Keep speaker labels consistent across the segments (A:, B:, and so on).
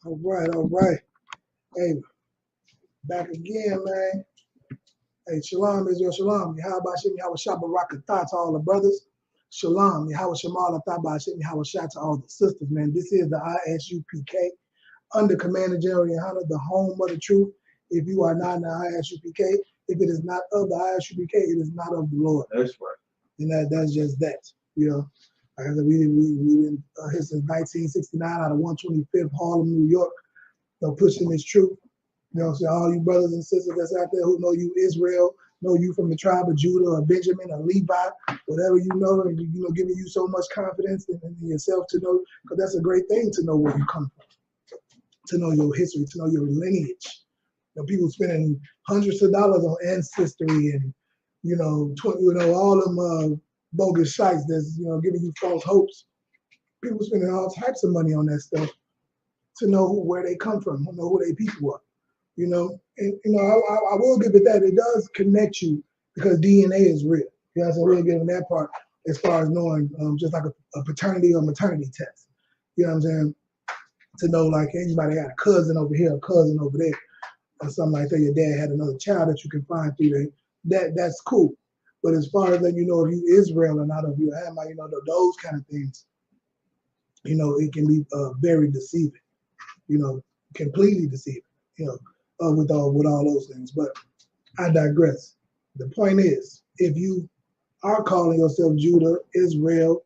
A: All right, all right. Hey, back again, man. Hey, shalom, Israel, shalom. Yahweh Shem, Yahweh Shabbat to all the brothers. Shalom, Yahweh Shemal Atah Shem, Yahweh Shah to all the sisters, man. This is the ISUPK under Commander General Yohana, the home of the truth. If you are not in the ISUPK, if it is not of the ISUPK, it is not of the Lord.
B: That's right.
A: And that's just that. You know, like I said, we've been here since 1969 out of 125th Harlem, New York, pushing this truth. You know, so all you brothers and sisters that's out there who know you Israel, know you from the tribe of Judah or Benjamin or Levi, whatever you know, and you know, giving you so much confidence in yourself to know, because that's a great thing to know where you come from, to know your history, to know your lineage. You know, people spending hundreds of dollars on ancestry and all them bogus sites that's giving you false hopes. People spending all types of money on that stuff to know where they come from, to know who they people are. You know, and I will give it that it does connect you because DNA is real. You know, so we're giving that part as far as knowing just like a paternity or maternity test. You know what I'm saying? To know like anybody got a cousin over here, a cousin over there, or something like that. Your dad had another child that you can find through there. That's cool. But as far as letting you know if you Israel or not, if you Hamite, those kind of things, it can be very deceiving. Completely deceiving. With all those things. But I digress. The point is, if you are calling yourself Judah, Israel,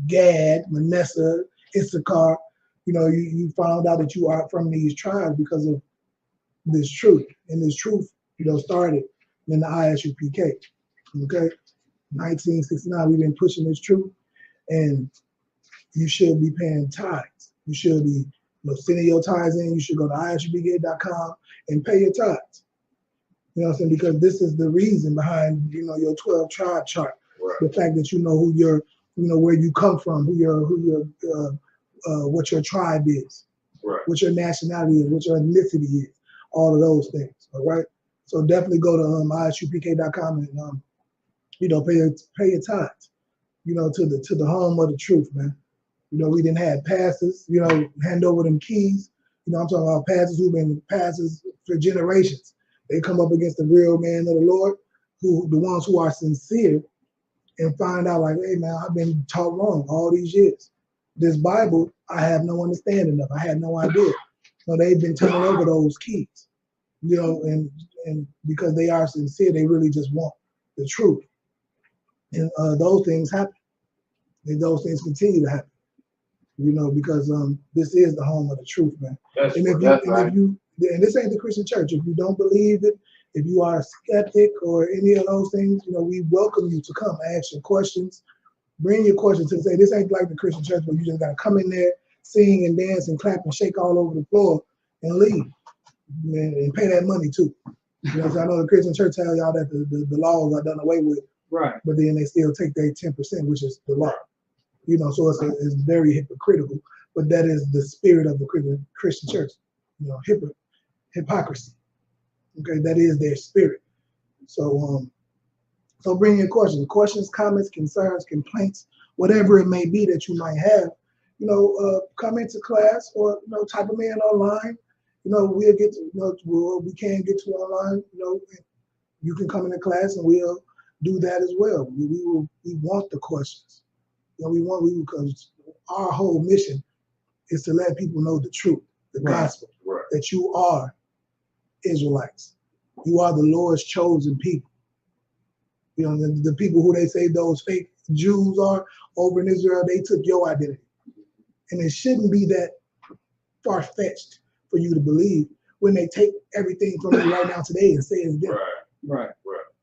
A: Gad, Manasseh, Issachar, you found out that you are from these tribes because of this truth. And this truth, started in the ISUPK. Okay? 1969, we've been pushing this truth, and you should be paying tithes. You should be sending your tithes in. You should go to isupk.com and pay your tithes. You know what I'm saying? Because this is the reason behind your 12 tribe chart. Right. The fact that you know who your where you come from, what your tribe is, right. What your nationality is, what your ethnicity is, all of those things. All right. So definitely go to isupk.com and pay your tithes. To the home of the truth, man. We didn't have pastors, hand over them keys. I'm talking about pastors who've been pastors for generations. They come up against the real man of the Lord, the ones who are sincere, and find out like, hey man, I've been taught wrong all these years. This Bible, I have no understanding of. I had no idea. So they've been turning over those keys, and because they are sincere, they really just want the truth. And those things happen. And those things continue to happen. Because this is the home of the truth, man. And this ain't the Christian church. If you don't believe it, if you are a skeptic or any of those things, we welcome you to come ask your questions. Bring your questions to say this ain't like the Christian church where you just gotta come in there, sing and dance and clap and shake all over the floor and leave, and pay that money too. So I know the Christian church tell y'all that the laws are done away with, right? But then they still take their 10%, which is the law. So it's very hypocritical, but that is the spirit of the Christian church, hypocrisy. Okay, that is their spirit. So bring your questions, comments, concerns, complaints, whatever it may be that you might have. Come into class or type them in online. We'll get to we can get to online. You can come into class and we'll do that as well. We want the questions. Because our whole mission is to let people know the truth, the gospel, right. That you are Israelites. You are the Lord's chosen people. The people who they say those fake Jews are over in Israel, they took your identity. And it shouldn't be that far-fetched for you to believe when they take everything from you right now today and say it's different. Right.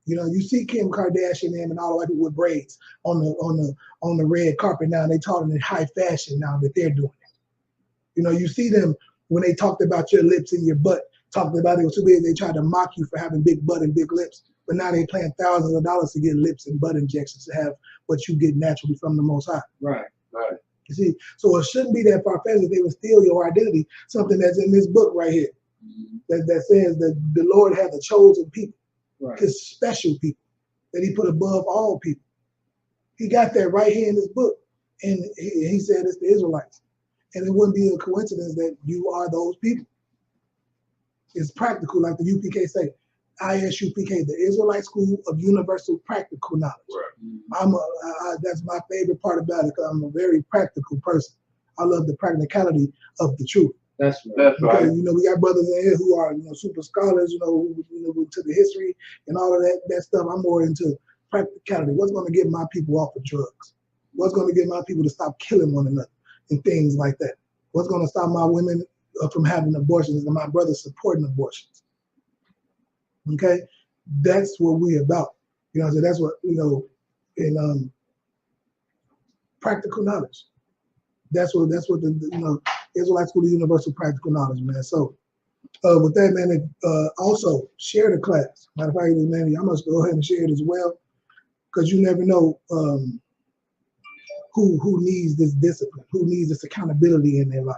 A: You see Kim Kardashian and all the white people with braids on the red carpet now. They talking in high fashion now that they're doing it. You see them when they talked about your lips and your butt, talked about it was too big. They tried to mock you for having big butt and big lips, but now they paying thousands of dollars to get lips and butt injections to have what you get naturally from the Most High. Right. You see, so it shouldn't be that far-fetched that they would steal your identity. Something that's in this book right here that says that the Lord has a chosen people. Right. His special people that he put above all people. He got that right here in this book. And he said it's the Israelites. And it wouldn't be a coincidence that you are those people. It's practical, like the UPK say. ISUPK, the Israelite School of Universal Practical Knowledge. Right. That's my favorite part about it, because I'm a very practical person. I love the practicality of the truth.
B: That's right. That's right.
A: You know, we got brothers in here who are, super scholars, who to the history and all of that stuff. I'm more into practicality. What's going to get my people off of drugs? What's going to get my people to stop killing one another and things like that? What's going to stop my women from having abortions and my brothers supporting abortions? Okay, that's what we're about. So that's what in practical knowledge. That's what the Israelite School of Universal Practical Knowledge, man. So with that, man, also share the class. Matter of fact, man, I must go ahead and share it as well, because you never know who needs this discipline, who needs this accountability in their life.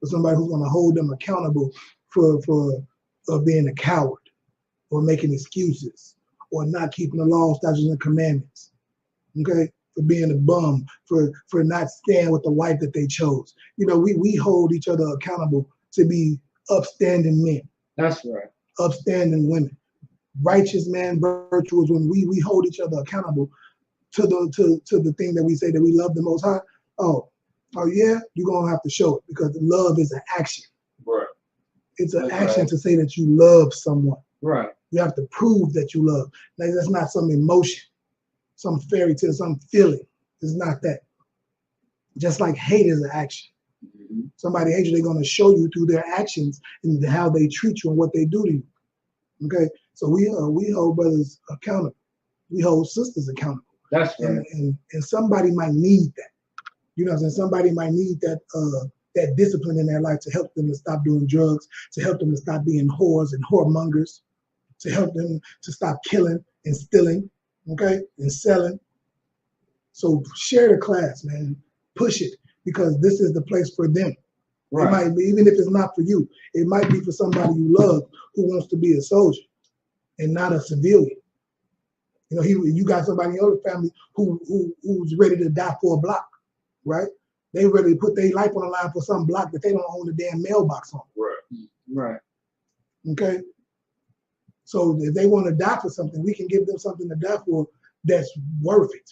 A: For somebody who's going to hold them accountable for being a coward, or making excuses, or not keeping the law, statutes, and commandments. Okay, for being a bum, for not staying with the wife that they chose. We hold each other accountable to be upstanding men.
B: That's right.
A: Upstanding women, righteous man, virtuous. When we hold each other accountable to the thing that we say that we love the Most High. Oh yeah, you're gonna have to show it, because love is an action.
B: Right.
A: It's an action to say that you love someone.
B: Right.
A: You have to prove that you love. Like, that's not some emotion, some fairy tale, some feeling. It's not that. Just like hate is an action. Mm-hmm. Somebody hates you, they're going to show you through their actions and how they treat you and what they do to you. Okay, so we hold brothers accountable. We hold sisters accountable.
B: That's right.
A: And somebody might need that. You know what I'm saying? Somebody might need that that discipline in their life to help them to stop doing drugs, to help them to stop being whores and whoremongers, to help them to stop killing and stealing, okay, and selling. So share the class, man. Push it, because this is the place for them. Right. It might be, even if it's not for you, it might be for somebody you love who wants to be a soldier and not a civilian. You got somebody in your family who's ready to die for a block, right? They ready to put their life on the line for some block that they don't own the damn mailbox on.
B: Right. Right.
A: Okay. So if they want to die for something, we can give them something to die for that's worth it.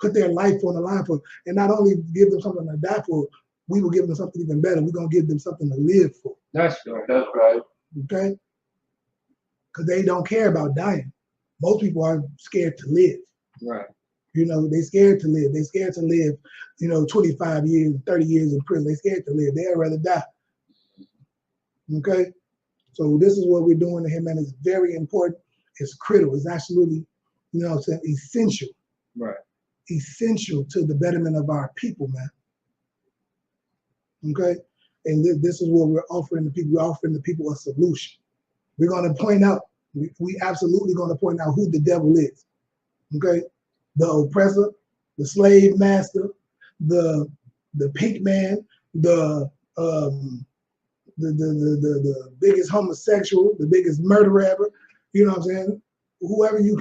A: Put their life on the line for, and not only give them something to die for, we will give them something even better. We're going to give them something to live for.
B: That's right. That's right.
A: Okay? Because they don't care about dying. Most people are scared to live.
B: Right.
A: They're scared to live. They're scared to live, 25 years, 30 years in prison. They're scared to live. They'd rather die. Okay? So this is what we're doing here, man. It's very important. It's critical. It's absolutely, essential.
B: Right.
A: Essential to the betterment of our people, man. Okay? And this is what we're offering the people. We're offering the people a solution. We're going to point out, we absolutely going to point out who the devil is. Okay? The oppressor, the slave master, the pink man, the biggest homosexual, the biggest murderer ever. You know what I'm saying? Whoever you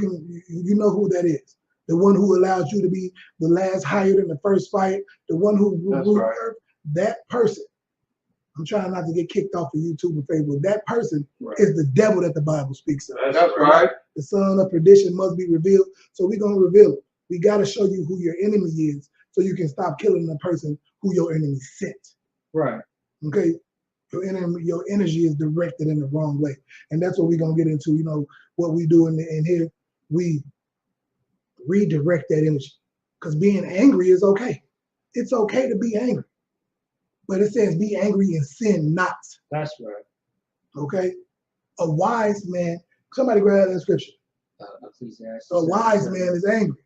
A: know who that is. The one who allows you to be the last hired in the first fight, the one who ruled earth, that person. I'm trying not to get kicked off of YouTube and Facebook. That person is the devil that the Bible speaks of.
B: That's right.
A: The son of perdition must be revealed. So we're going to reveal it. We got to show you who your enemy is so you can stop killing the person who your enemy sent.
B: Right.
A: Okay? Your energy is directed in the wrong way. And that's what we're going to get into. What we do in here, we redirect that energy. Because being angry is okay. It's okay to be angry. But it says be angry and sin not.
B: That's right.
A: Okay? A wise man, somebody grab that scripture. A wise man is angry.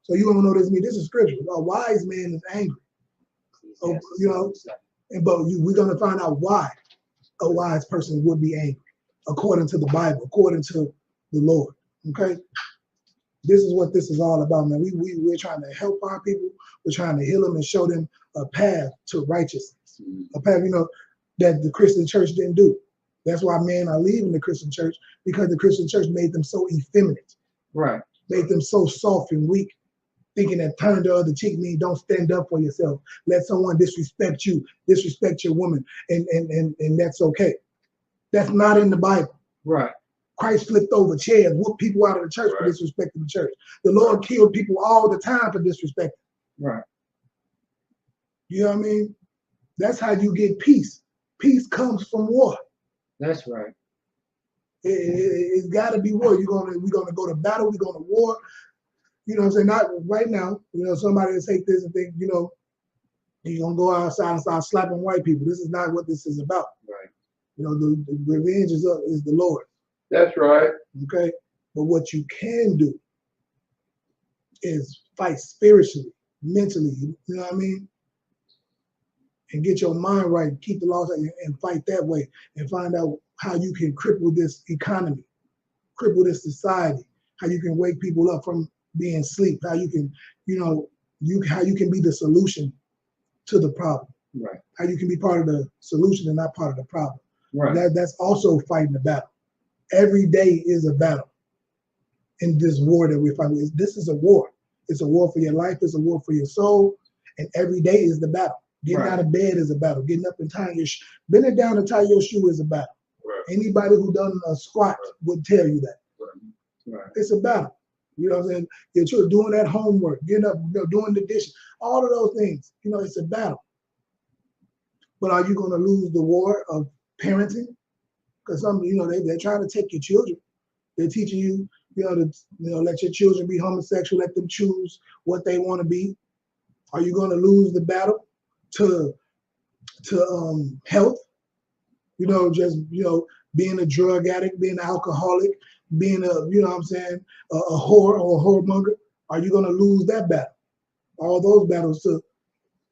A: So you don't know this means. This is scripture. A wise man is angry. But we're going to find out why a wise person would be angry, according to the Bible, according to the Lord. Okay? This is what this is all about, man. We're trying to help our people. We're trying to heal them and show them a path to righteousness. A path, that the Christian church didn't do. That's why men are leaving the Christian church, because the Christian church made them so effeminate.
B: Right.
A: Made them so soft and weak. thinking that turn the other cheek means don't stand up for yourself. Let someone disrespect you, disrespect your woman, and that's okay. That's not in the Bible.
B: Right.
A: Christ flipped over chairs, whooped people out of the church for disrespecting the church. The Lord killed people all the time for disrespecting.
B: Right.
A: You know what I mean? That's how you get peace. Peace comes from war.
B: That's right.
A: It's got to be war. We're gonna go to battle. We're going to war. You know what I'm saying? Not right now. You know, somebody will take this and think, you know, you're gonna go outside and start slapping white people. This is not what this is about.
B: Right.
A: You know, the revenge is the Lord.
B: That's right.
A: Okay. But what you can do is fight spiritually, mentally. You know what I mean? And get your mind right, keep the laws, and fight that way, and find out how you can cripple this economy, cripple this society, how you can wake people up from being asleep, how you can, you know, how you can be the solution to the problem.
B: Right.
A: How you can be part of the solution and not part of the problem.
B: Right.
A: That's also fighting the battle. Every day is a battle in this war that we're fighting. This is a war. It's a war for your life. It's a war for your soul. And every day is the battle. Getting out of bed is a battle. Getting up and tying bending down and tie your shoe is a battle. Right. Anybody who done a squat would tell you that.
B: Right.
A: It's a battle. You know what I'm saying? Your children doing that homework, getting up, you know, doing the dishes, all of those things. You know, it's a battle. But are you going to lose the war of parenting? Because some, you know, they're trying to take your children. They're teaching you, to let your children be homosexual, let them choose what they want to be. Are you going to lose the battle to health? You know, just, being a drug addict, being an alcoholic, being a, a whore or a whoremonger. Are you going to lose that battle? All those battles to,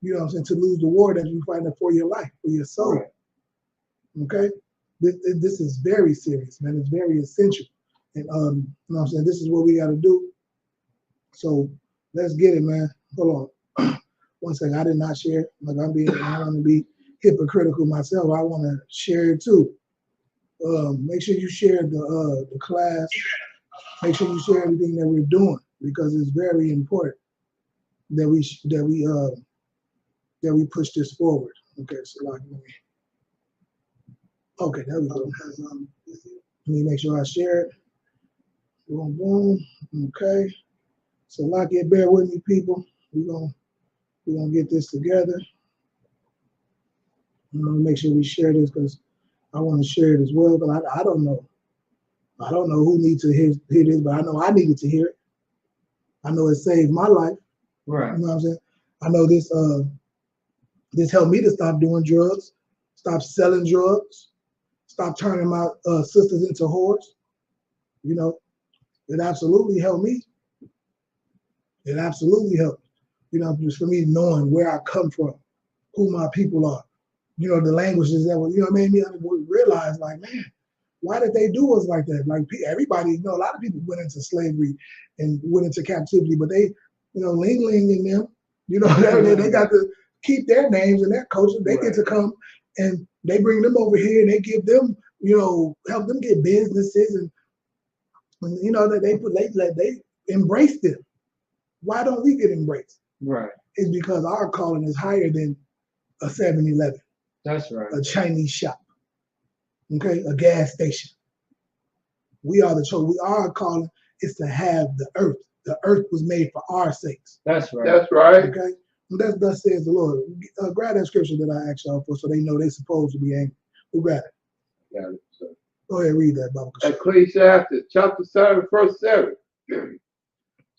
A: to lose the war that you're fighting for your life, for your soul. Right. Okay? This is very serious, man. It's very essential. And, this is what we got to do. So let's get it, man. Hold on. One second. I did not share it. Like I want to be hypocritical myself. I want to share it too. Make sure you share the class. Make sure you share everything that we're doing, because it's very important that we push this forward. Okay, so like, okay, there we go. Let me make sure I share it. Boom, boom. Okay. So like it, bear with me, people. We're gonna get this together. I'm gonna make sure we share this because I want to share it as well. But I don't know. I don't know who needs to hear this, but I know I needed to hear it. I know it saved my life.
B: Right.
A: You know what I'm saying? I know this helped me to stop doing drugs, stop selling drugs, stop turning my sisters into whores. You know, it absolutely helped me. It absolutely helped. Just for me knowing where I come from, who my people are. The languages that were, made me realize, like, man, why did they do us like that? Like, everybody, a lot of people went into slavery and went into captivity, but they, Ling Ling and them, they got to keep their names and their culture. They get to come and they bring them over here and they give them, help them get businesses and they embrace them. Why don't we get embraced?
B: Right.
A: It's because our calling is higher than a 7-Eleven.
B: That's right.
A: A Chinese shop. Okay, a gas station. We are the chosen. Our calling is to have the earth. The earth was made for our sakes.
B: That's right. That's right.
A: Okay, and thus says the Lord. Grab that scripture that I asked y'all for, so they know they're supposed to be angry. Who grab it?
B: Got it. Sir.
A: Go ahead, read that, Bible.
B: Ecclesiastes chapter 7, verse 7.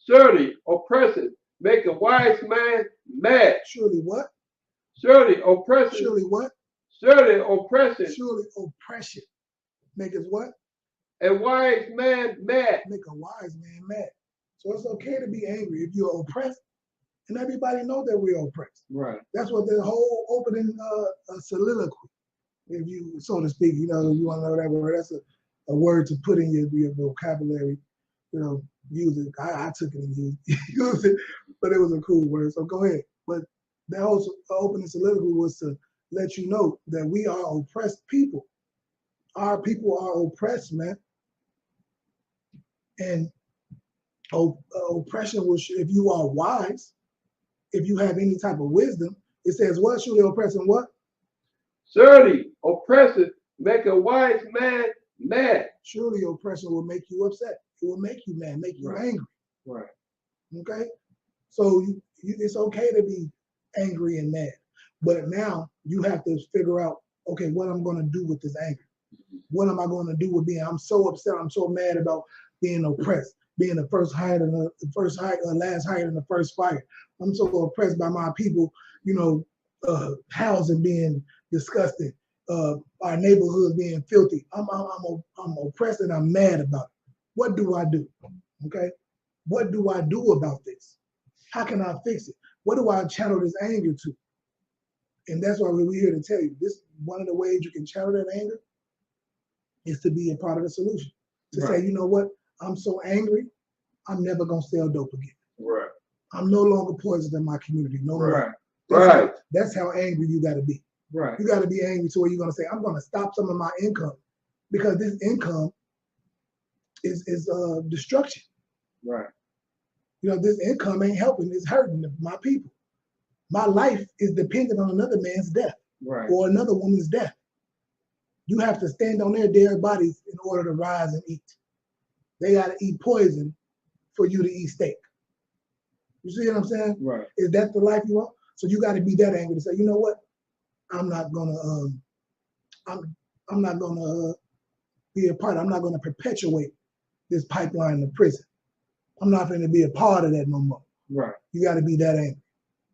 B: Surely oppression make a wise man mad.
A: Surely what?
B: Surely oppression.
A: Surely what?
B: Surely oppression.
A: Surely oppression make us what?
B: A wise man mad.
A: Make a wise man mad. So it's okay to be angry if you're oppressed, and everybody know that we're oppressed.
B: Right.
A: That's what the whole opening soliloquy, if you, so to speak, you want to know that word. That's a word to put in your vocabulary. Use it. I took it and used it, but it was a cool word. So go ahead. But that whole opening soliloquy was to let you know that we are oppressed people. Our people are oppressed, man. And Oppression will, if you are wise, if you have any type of wisdom, it says what? Surely oppression what?
B: Surely oppression make a wise man mad.
A: Surely oppression will make you upset. It will make you mad, make you angry.
B: Right.
A: Okay? So it's okay to be angry and mad. But now you have to figure out, okay, what I'm going to do with this anger. What am I going to do with being? I'm so upset. I'm so mad about being oppressed, being the first hired and the first hired, last hired and the first fired. I'm so oppressed by my people, housing being disgusting, our neighborhood being filthy. I'm oppressed and I'm mad about it. What do I do? Okay, what do I do about this? How can I fix it? What do I channel this anger to? And that's why we're here to tell you. This one of the ways you can channel that anger is to be a part of the solution. To say, you know what? I'm so angry, I'm never gonna sell dope again.
B: Right.
A: I'm no longer poison in my community. No more. That's how angry you gotta be.
B: Right.
A: You gotta be angry to where you're gonna say, I'm gonna stop some of my income because this income is destruction.
B: Right.
A: This income ain't helping, it's hurting my people. My life is dependent on another man's death or another woman's death. You have to stand on their dead bodies in order to rise and eat. They got to eat poison for you to eat steak. You see what I'm saying?
B: Right.
A: Is that the life you want? So you got to be that angry to say, you know what? I'm not gonna be a part. I'm not gonna perpetuate this pipeline to prison. I'm not going to be a part of that no more.
B: Right.
A: You got to be that angry.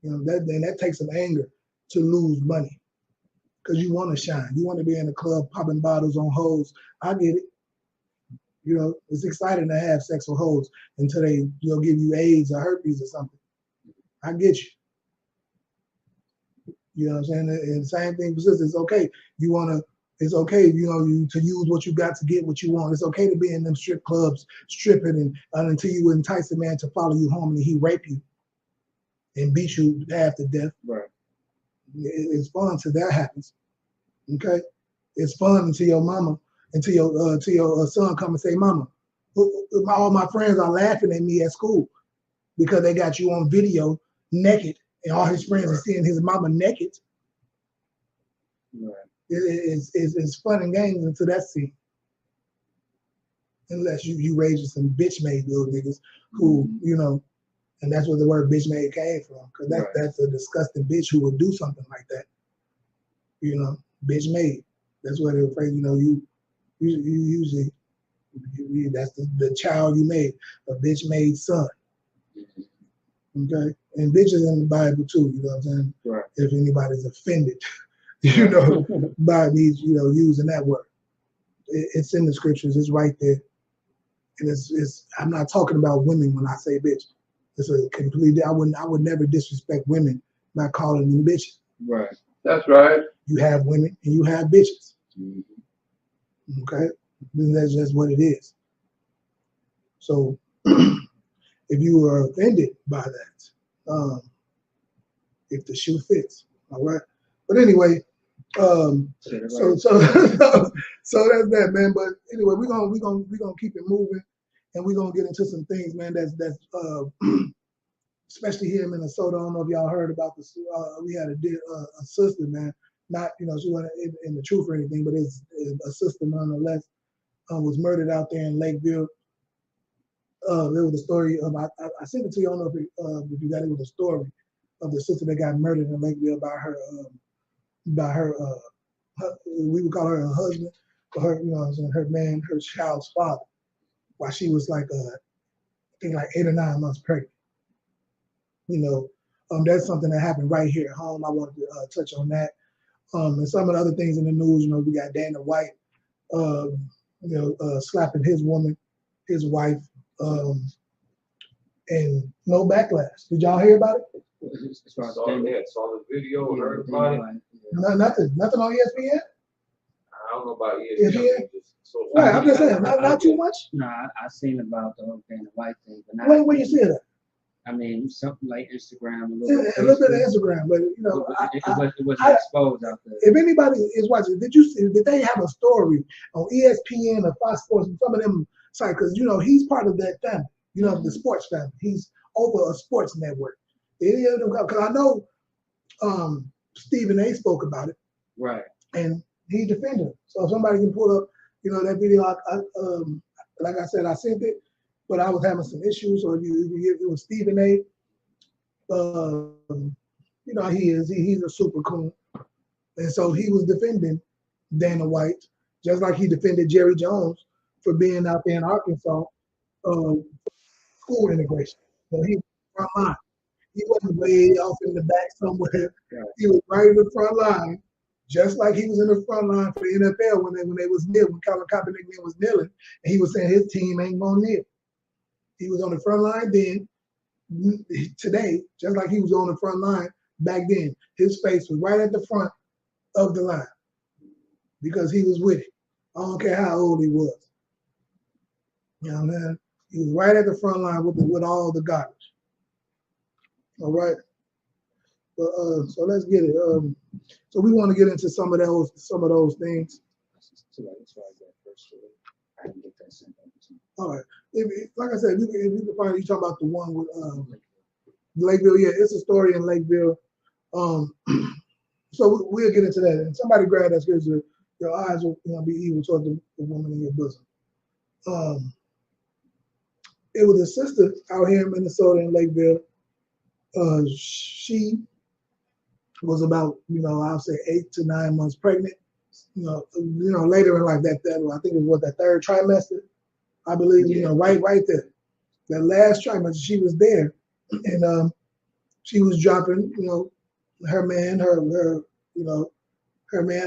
A: That takes some anger to lose money because you want to shine. You want to be in the club popping bottles on hoes. I get it. It's exciting to have sex with hoes until they give you AIDS or herpes or something. I get you. You know what I'm saying? And the same thing for sisters. It's okay. It's okay, to use what you got to get what you want. It's okay to be in them strip clubs, stripping and until you entice a man to follow you home and he rape you and beat you half to death.
B: Right.
A: It's fun until that happens. Okay? It's fun until your son come and say, Mama, all my friends are laughing at me at school because they got you on video naked and all his friends are seeing his mama naked.
B: Right.
A: It's fun and games until that scene. Unless you raise some bitch made little niggas who, and that's where the word bitch made came from. Because that's a disgusting bitch who would do something like that. Bitch made. That's where the phrase, you usually, that's the child you made, a bitch made son. Okay? And bitches in the Bible too, you know what I'm saying?
B: Right.
A: If anybody's offended. By these, using that word. It's in the scriptures, it's right there. And it's I'm not talking about women when I say bitch. It's a completely, I would never disrespect women by calling them bitches.
B: Right. That's right.
A: You have women and you have bitches.
B: Mm-hmm.
A: Okay? And that's just what it is. So if you are offended by that, if the shoe fits, all right? But anyway, so that's that, man. But anyway, we're gonna keep it moving, and we're gonna get into some things, man. That's especially here in Minnesota. I don't know if y'all heard about this. We had a sister, man. Not she wasn't in the truth or anything, but it's a sister nonetheless. Was murdered out there in Lakeville. There was a story of I sent it to you. I don't know if you got it with a story of the sister that got murdered in Lakeville by her we would call her a husband, or her man, her child's father, while she was like I think like 8 or 9 months pregnant. That's something that happened right here at home. I wanted to touch on that. And some of the other things in the news, we got Dana White, slapping his wife, and no backlash. Did y'all hear about it?
B: Saw the video and heard about it.
A: Nothing on ESPN?
B: I don't know about ESPN.
A: Right, I'm just saying, not too much.
C: No, I seen about the whole Dana White thing, but not.
A: Where you see it at?
C: I mean, something like Instagram,
A: a little bit of Instagram, but
C: it was exposed out there.
A: If anybody is watching, did they have a story on ESPN or Fox Sports and some of them sites? Because he's part of that family. You know, the sports family. He's over a sports network. Any of them, because I know Stephen A. spoke about it.
C: Right.
A: And he defended him. So if somebody can pull up, you know, that video, like I said, I sent it, but I was having some issues. Or it was Stephen A. You know, he's a super coon. And so he was defending Dana White, just like he defended Jerry Jones for being out there in Arkansas, school integration. So he was front line. He wasn't way off in the back somewhere.
C: Right.
A: He was right in the front line, just like he was in the front line for the NFL when they was kneeling, when Colin Kaepernick was kneeling, and he was saying his team ain't gonna kneel. He was on the front line then. Today, just like he was on the front line back then, his face was right at the front of the line because he was with it. I don't care how old he was. You know what I mean? He was right at the front line with all the garbage. All right. So let's get it. So we want to get into some of those things. All right. Like I said, if you can find, you talking about the one with Lakeville. Yeah, it's a story in Lakeville. So we'll get into that. And somebody grab that scripture. Your eyes will be evil toward the woman in your bosom. It was a sister out here in Minnesota in Lakeville. She was about, I'll say 8 to 9 months pregnant. Later in life, that I think it was that third trimester, I believe.
C: Yeah.
A: Right there, that last trimester, she was there, and she was dropping, her man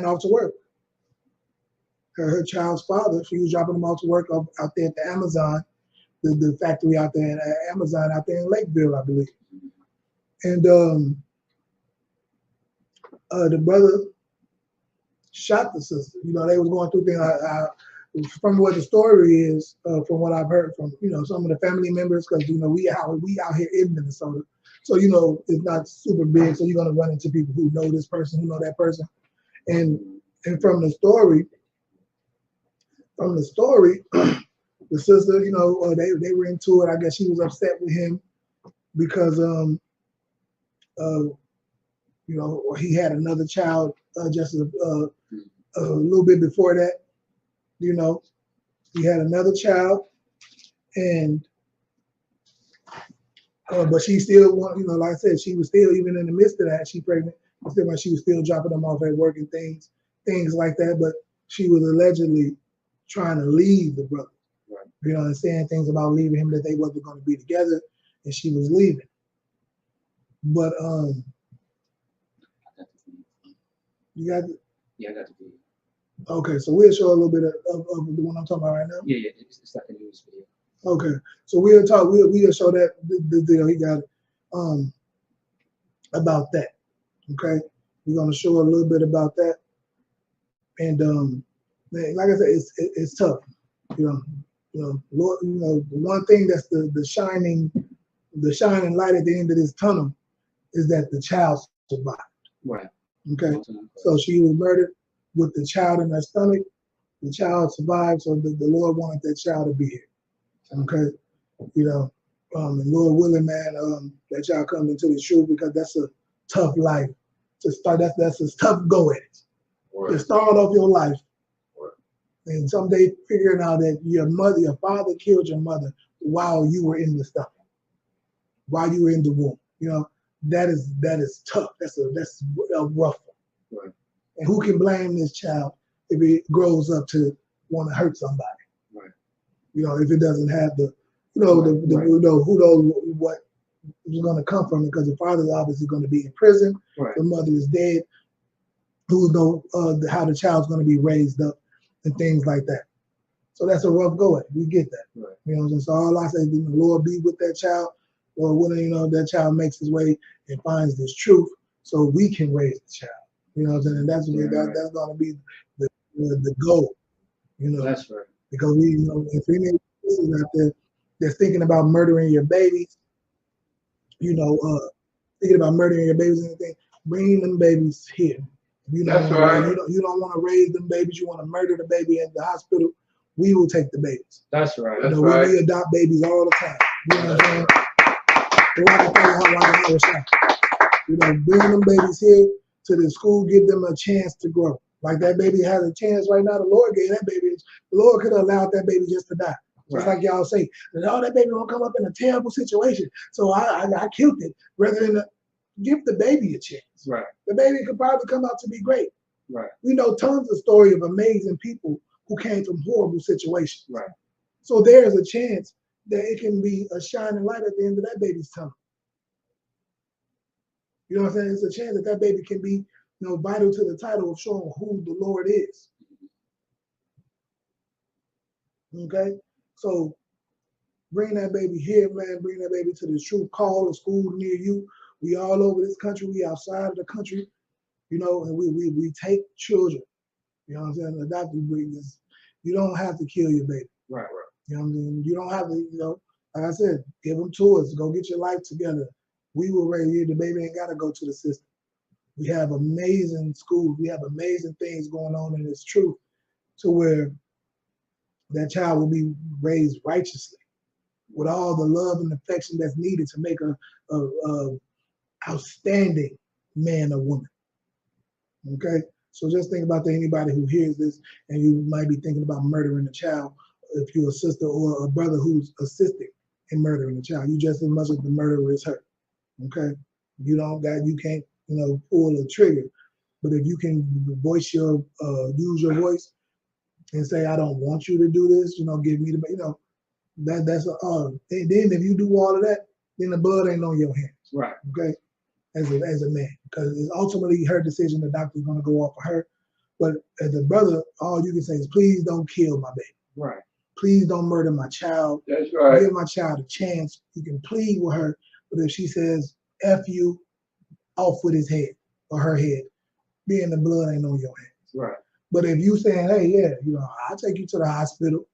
A: off to work. Her child's father, she was dropping him off to work out there at the Amazon, the factory out there at Amazon out there in Lakeville, I believe. And the brother shot the sister. They was going through things. From what the story is, from what I've heard from some of the family members, because we out here in Minnesota, so it's not super big. So you're gonna run into people who know this person, who know that person, and from the story, the sister, they were into it. I guess she was upset with him because he had another child just a little bit before that. He had another child, and but she still like I said, she was still, even in the midst of that, she pregnant. She was still dropping them off at work and things like that. But she was allegedly trying to leave the brother, right. And saying things about leaving him, that they wasn't going to be together, and she was leaving. But you got it?
C: Yeah, I got the video.
A: Okay, so we'll show a little bit of the one I'm talking about right now.
C: Yeah, it's like a news video.
A: Okay, so we'll show that the video. He got it about that. Okay, we're gonna show a little bit about that, and like I said, it's tough. Lord, the one thing that's the shining light at the end of this tunnel is that the child survived.
C: Right.
A: Okay, so she was murdered with the child in her stomach. The child survived, so the Lord wanted that child to be here. Okay, and Lord willing, man, that child comes into the truth, because that's a tough life to start. That's a tough go at it. Right. To start off your life, right. And someday figuring out that your father killed your mother while you were in the stomach, while you were in the womb. That is tough. That's a rough one. Right. And who can blame this child if it grows up to want to hurt somebody? Right. If it doesn't have the, who knows what is going to come from it, because the father's obviously going to be in prison. Right. The mother is dead. Who knows how the child's going to be raised up and things like that. So that's a rough go at it. We get that. Right. So all I say is, the Lord be with that child, or when that child makes his way and finds this truth, so we can raise the child. And that's that's going to be the goal.
C: That's right.
A: Because if any people out there that's thinking about murdering your babies, thinking about murdering your babies and anything, bring them babies here.
B: That's right.
A: You don't want to raise them babies. You want to murder the baby at the hospital. We will take the babies.
C: That's right.
A: We adopt babies all the time. You know what I'm saying? So I can tell you how I was shot. You know, bring them babies here to the school, give them a chance to grow. Like that baby has a chance right now. The Lord gave that baby. The Lord could have allowed that baby just to die. Just like y'all say, oh, that baby won't come up in a terrible situation. So I killed it rather than give the baby a chance.
C: Right.
A: The baby could probably come out to be great.
C: Right.
A: We know tons of stories of amazing people who came from horrible situations.
C: Right.
A: So there's a chance that it can be a shining light at the end of that baby's tunnel. You know what I'm saying? It's a chance that that baby can be, you know, vital to the title of showing who the Lord is. Okay? So bring that baby here, man. Bring that baby to the truth. Call a school near you. We all over this country. We outside of the country, you know, and we take children. You know what I'm saying? Adopted bring this. You don't have to kill your baby.
C: Right.
A: You know what I mean? You don't have to, you know, like I said, give them to us. Go get your life together. We will raise you. The baby ain't got to go to the system. We have amazing schools. We have amazing things going on in this truth to where that child will be raised righteously with all the love and affection that's needed to make a outstanding man or woman. Okay? So just think about that, anybody who hears this and you might be thinking about murdering a child, if you're a sister or a brother who's assisting in murdering a child, you just as much as the murderer is hurt. Okay? You can't, you know, pull a trigger. But if you can use your voice and say, I don't want you to do this, you know, give me the, you know, that's and then if you do all of that, then the blood ain't on your hands.
C: Right.
A: Okay? As a man, because it's ultimately her decision. The doctor's going to go off of her. But as a brother, all you can say is, please don't kill my baby.
C: Right.
A: Please don't murder my child.
B: That's right.
A: Give my child a chance. You can plead with her, but if she says F you, off with his head or her head, then the blood ain't on your hands.
C: Right.
A: But if you saying, hey, yeah, you know, I'll take you to the hospital.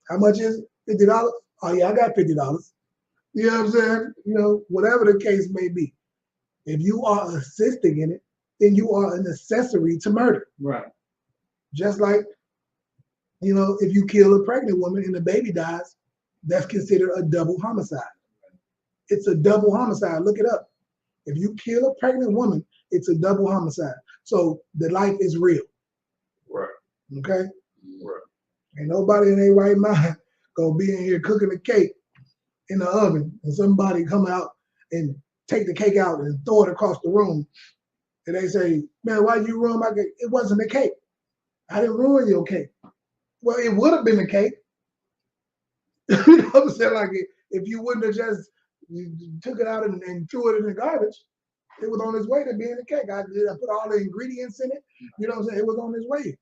A: How much is it? $50? Oh yeah, I got $50. You know what I'm saying? You know, whatever the case may be. If you are assisting in it, then you are an accessory to murder.
C: Right.
A: Just like, you know, if you kill a pregnant woman and the baby dies, that's considered a double homicide. It's a double homicide. Look it up. If you kill a pregnant woman, it's a double homicide. So the life is real.
B: Right.
A: Okay?
B: Right.
A: Ain't nobody in their right mind gonna be in here cooking a cake in the oven and somebody come out and take the cake out and throw it across the room. And they say, man, why you ruin my cake? It wasn't a cake. I didn't ruin your cake. Well, it would have been a cake. You know what I'm saying? Like, if you wouldn't have just took it out and threw it in the garbage, it was on its way to being a cake. I put all the ingredients in it. You know what I'm saying? It was on its way.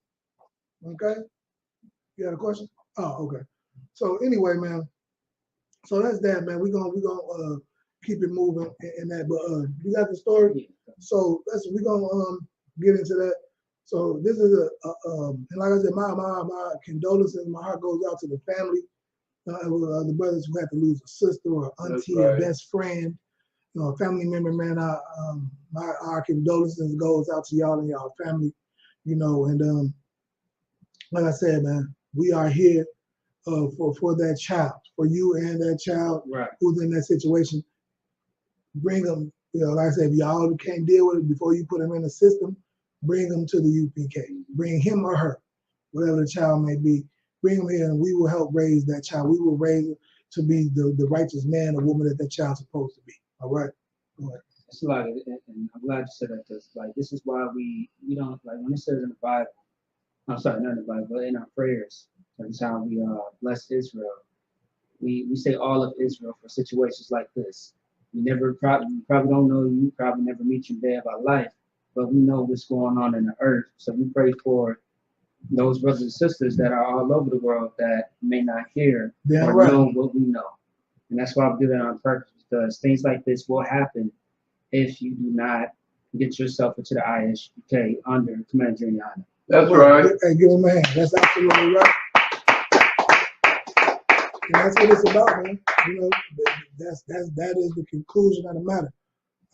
A: Okay? You had a question? Oh, okay. So anyway, man. So that's that, man. We're gonna keep it moving in that. But you got the story? So we're gonna get into that. So this is and like I said, my condolences, my heart goes out to the family, the brothers who had to lose a sister or auntie or best friend, you know, a family member, man. Our condolences goes out to y'all and y'all family, you know, and like I said, man, we are here for that child, for you and that child who's in that situation. Bring them, you know, like I said, if y'all can't deal with it before you put them in the system, bring them to the UPK. Bring him or her, whatever the child may be. Bring them here and we will help raise that child. We will raise it to be the righteous man or woman that child's supposed to be. All right? Go ahead.
C: It's a lot, and I'm glad you said that, because like this is why we don't, like when it says in the Bible, I'm sorry, not in the Bible, but in our prayers, every time we bless Israel, we say all of Israel for situations like this. We probably don't know you, probably never meet you day of our life, but we know what's going on in the earth. So we pray for those brothers and sisters that are all over the world that may not hear or know what we know. And that's why we do that on purpose, because things like this will happen if you do not get yourself into the ISUK under Commander Juliana.
B: That's right.
A: Hey, give him a hand. That's absolutely right. And that's what it's about, man. You know, that is the conclusion of the matter.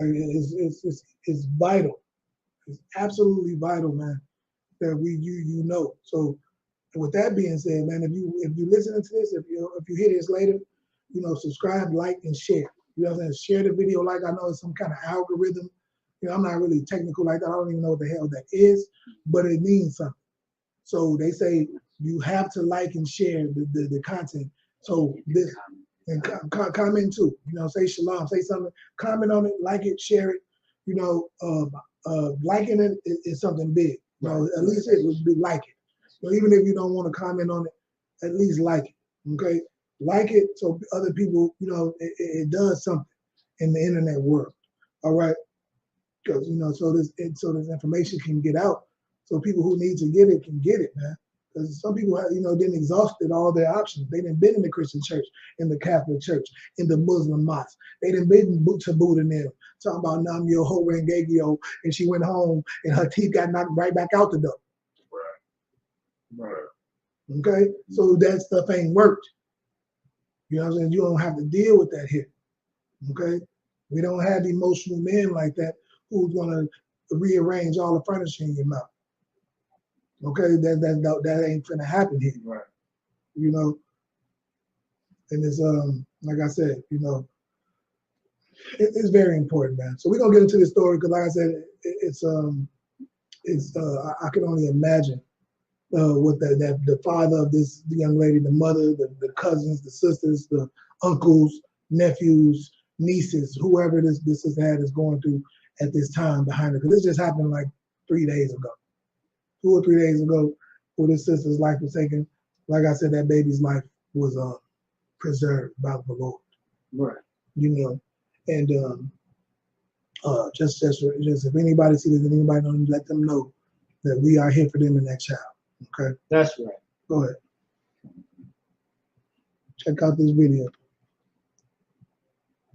A: I mean, it's vital. It's absolutely vital, man, that you know. So with that being said, man, if you listening to this, if you hear this later, subscribe, like, and share. You know what I'm saying? Share the video like. I know it's some kind of algorithm. I'm not really technical like that. I don't even know what the hell that is, but it means something. So they say you have to like and share the content. So this, and comment too. Say shalom, say something, comment on it, like it, share it. Liking it is something big. At least it would be like it. So even if you don't want to comment on it, at least like it. Okay, like it so other people, it does something in the internet world. All right, because so this information can get out, so people who need to get it can get it, man. Because some people have, didn't exhausted all their options. They didn't been in the Christian church, in the Catholic church, in the Muslim mosque. They didn't been to Buddha and them talking about Nam Myoho Renge Kyo, and she went home and her teeth got knocked right back out the door. Right. Okay, so that stuff ain't worked. You know what I'm saying? You don't have to deal with that here. Okay, we don't have emotional men like that who's gonna rearrange all the furniture in your mouth. Okay, that ain't gonna happen here. Right. And it's like I said, it's very important, man. So we're gonna get into this story because, like I said, I can only imagine what the father of the young lady, the mother, the cousins, the sisters, the uncles, nephews, nieces, whoever this sister had is going through at this time behind her. Because this just happened like 3 days ago. 2 or 3 days ago, where this sister's life was taken. Like I said, that baby's life was preserved by the Lord. Right. And just if anybody sees it, anybody know, let them know that we are here for them and that child. Okay.
C: That's right.
A: Go ahead. Check out this video.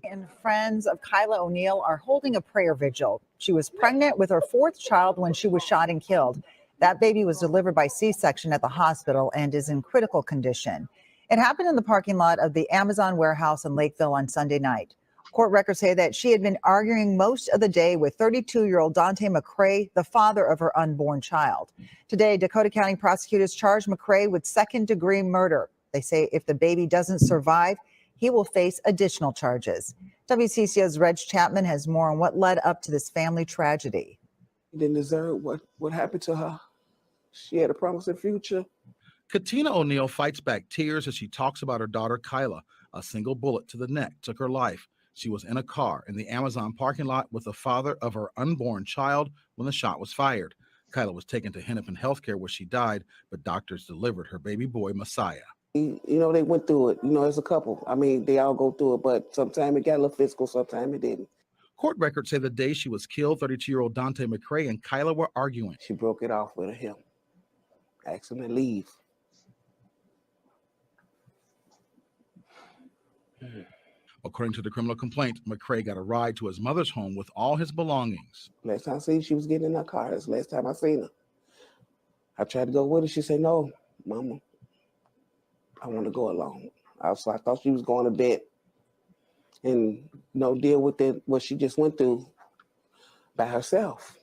D: And friends of Kyla O'Neal are holding a prayer vigil. She was pregnant with her 4th child when she was shot and killed. That baby was delivered by C-section at the hospital and is in critical condition. It happened in the parking lot of the Amazon warehouse in Lakeville on Sunday night. Court records say that she had been arguing most of the day with 32-year-old Dante McCray, the father of her unborn child. Today, Dakota County prosecutors charged McCray with 2nd-degree murder. They say if the baby doesn't survive, he will face additional charges. WCCO's Reg Chapman has more on what led up to this family tragedy.
E: She didn't deserve what happened to her. She had a promising future.
F: Katina O'Neal fights back tears as she talks about her daughter, Kyla. A single bullet to the neck took her life. She was in a car in the Amazon parking lot with the father of her unborn child when the shot was fired. Kyla was taken to Hennepin Healthcare where she died, but doctors delivered her baby boy, Messiah.
E: They went through it. As a couple. I mean, they all go through it, but sometimes it got a little physical, sometimes it didn't.
F: Court records say the day she was killed, 32-year-old Dante McCray and Kyla were arguing.
E: She broke it off with him, asked him to leave.
F: According to the criminal complaint, McCray got a ride to his mother's home with all his belongings.
E: Last time I seen her, she was getting in her car. That's the last time I seen her. I tried to go with her. She said, "No, Mama, I want to go alone." I thought she was going to bed and deal with what she just went through by herself.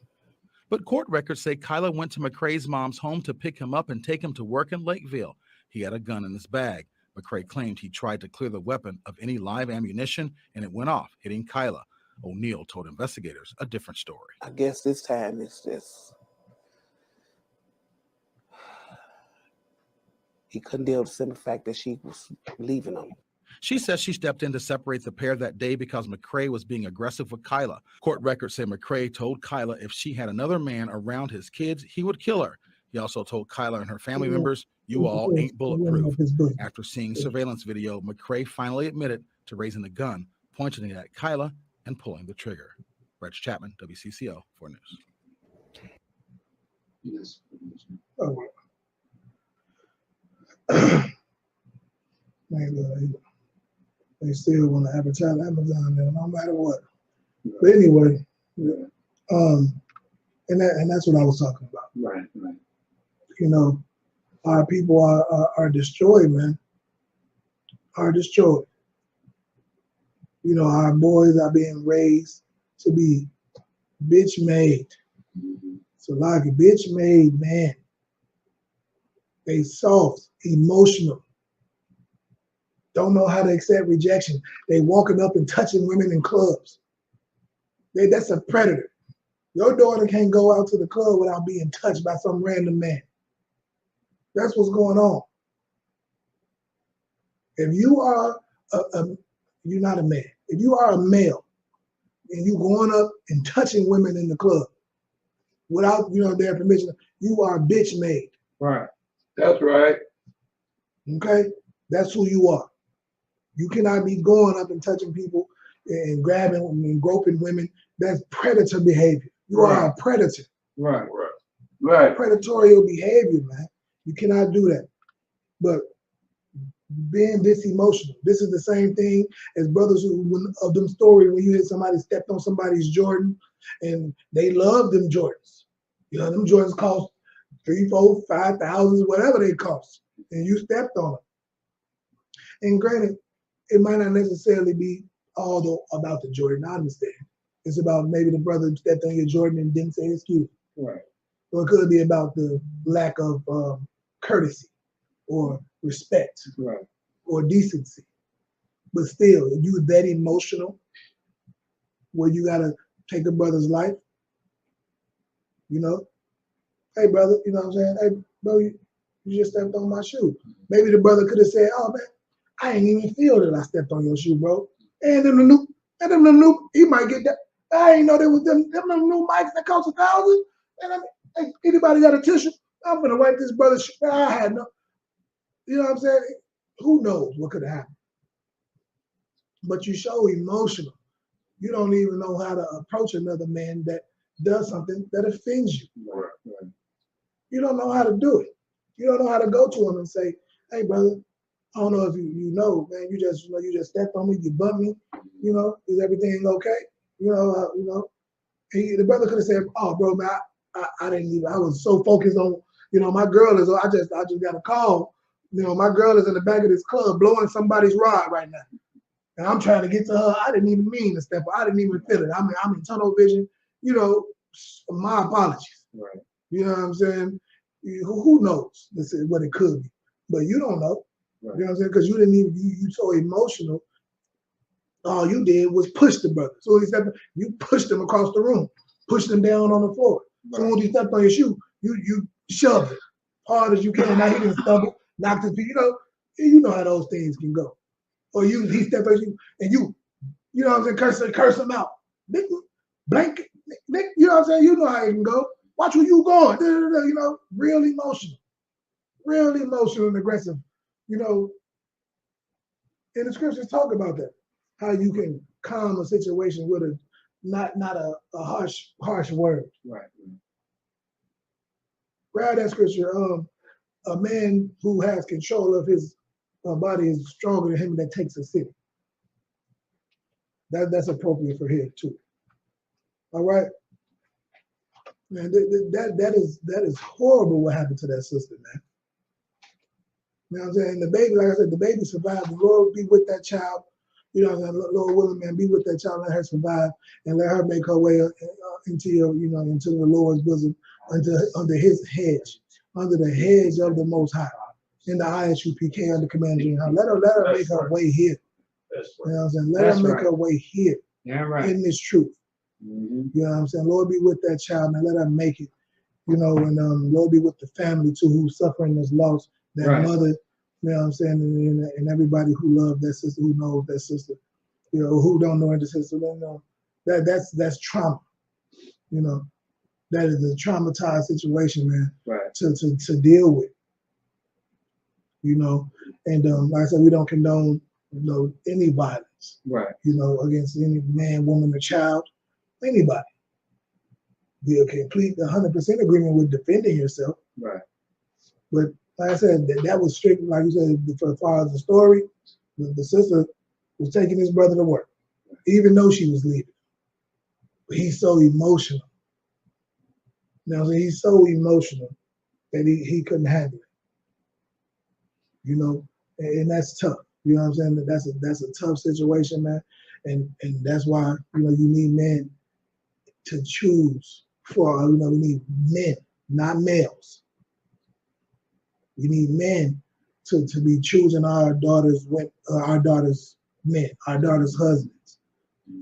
F: But court records say Kyla went to McCray's mom's home to pick him up and take him to work in Lakeville. He had a gun in his bag. McCray claimed he tried to clear the weapon of any live ammunition and it went off, hitting Kyla. O'Neal told investigators a different story.
E: I guess this time it's just he couldn't deal with the simple fact that she was leaving him.
F: She says she stepped in to separate the pair that day because McCray was being aggressive with Kyla. Court records say McCray told Kyla if she had another man around his kids, he would kill her. He also told Kyla and her family members, "You all ain't bulletproof." After seeing surveillance video, McCray finally admitted to raising the gun, pointing it at Kyla and pulling the trigger. Reg Chapman, WCCO 4 News.
A: Yes. They still want to advertise Amazon now, no matter what. But anyway, and that's what I was talking about.
C: Right.
A: Our people are destroyed, man. Are destroyed. Our boys are being raised to be bitch made. So like a bitch made man. They soft, emotional. don't know how to accept rejection. They walking up and touching women in clubs. That's a predator. Your daughter can't go out to the club without being touched by some random man. That's what's going on. If you are you're not a man. If you are a male and you going up and touching women in the club without their permission, you are bitch made.
C: Right.
B: That's right.
A: Okay, that's who you are. You cannot be going up and touching people and grabbing and groping women. That's predator behavior. You are a predator.
C: Right.
B: Right.
A: Predatorial behavior, man. You cannot do that. But being this emotional, this is the same thing as brothers of them stories when you hear somebody stepped on somebody's Jordan and they love them Jordans. Them Jordans cost $3,000, $4,000, $5,000, whatever they cost, and you stepped on them. And granted, it might not necessarily be all about the Jordan. I understand. It's about maybe the brother stepped on your Jordan and didn't say excuse me.
C: Right.
A: Or it could be about the lack of courtesy or respect or decency. But still, if you that emotional where you gotta take a brother's life, hey brother, you know what I'm saying? Hey bro, you just stepped on my shoe. Maybe the brother could have said, oh man, I ain't even feel that I stepped on your shoe, bro. And them new, he might get that. I ain't know there was them new mics that cost $1,000. And hey, anybody got a tissue? I'm gonna wipe this brother's shoe. I had no, you know what I'm saying? Who knows what could have happened? But you show emotional. You don't even know how to approach another man that does something that offends you.
B: Right.
A: You don't know how to do it. You don't know how to go to him and say, hey brother, I don't know if you know, man, you just stepped on me, you bumped me, is everything okay? The brother could have said, oh bro, man, I didn't even, I was so focused on, my girl is, I just got a call. My girl is in the back of this club blowing somebody's rod right now. And I'm trying to get to her. I didn't even mean to step. I didn't even feel it. I'm in tunnel vision. My apologies.
C: Right.
A: You know what I'm saying? Who knows? This is what it could be. But you don't know.
C: Right.
A: You know what I'm saying? Because you didn't even, you so emotional. All you did was push the brother. So he stepped, you pushed him across the room, pushed him down on the floor. Right. So when he stepped on your shoe, you shoved it hard as you can. Now he didn't stumble, knocked his feet. You know how those things can go. Or he stepped on you and you know what I'm saying, curse him out. Blank, you know what I'm saying? You know how it can go. Watch where you going. Real emotional and aggressive. And the scriptures talk about that. How you can calm a situation with not a harsh word.
C: Right.
A: Grab that scripture. A man who has control of his body is stronger than him that takes a city. That's appropriate for here too. All right, man. That is horrible. What happened to that sister, man? You know what I'm saying? The baby, like I said, the baby survived. The Lord be with that child. You know what I'm saying? Lord willing, man, be with that child. Let her survive and let her make her way into into the Lord's bosom, under His hedge, under the hedge of the Most High. In the ISUPK under Commander General. Let her make her way here. You know what I'm saying? Let her make her way here.
C: Yeah, right.
A: In this truth.
C: Mm-hmm.
A: You know what I'm saying? Lord be with that child, man. Let her make it. And Lord be with the family too, who's suffering this loss. That mother, you know what I'm saying, and everybody who loved that sister, who knows that sister, who don't know the sister, don't know. That's trauma. That is a traumatized situation, man.
C: Right.
A: To deal with. And like I said, we don't condone, any violence,
C: right?
A: Against any man, woman, or child, anybody. Be a complete 100% agreement with defending yourself,
C: right?
A: But like I said, that was strict. Like you said, for as far as the story, the sister was taking his brother to work, even though she was leaving. But he's so emotional. He's so emotional that he couldn't handle it. And that's tough. You know what I'm saying? That's a tough situation, man. And that's why, you need men to choose for, we need men, not males. You need men to be choosing our daughters men, our daughters' husbands,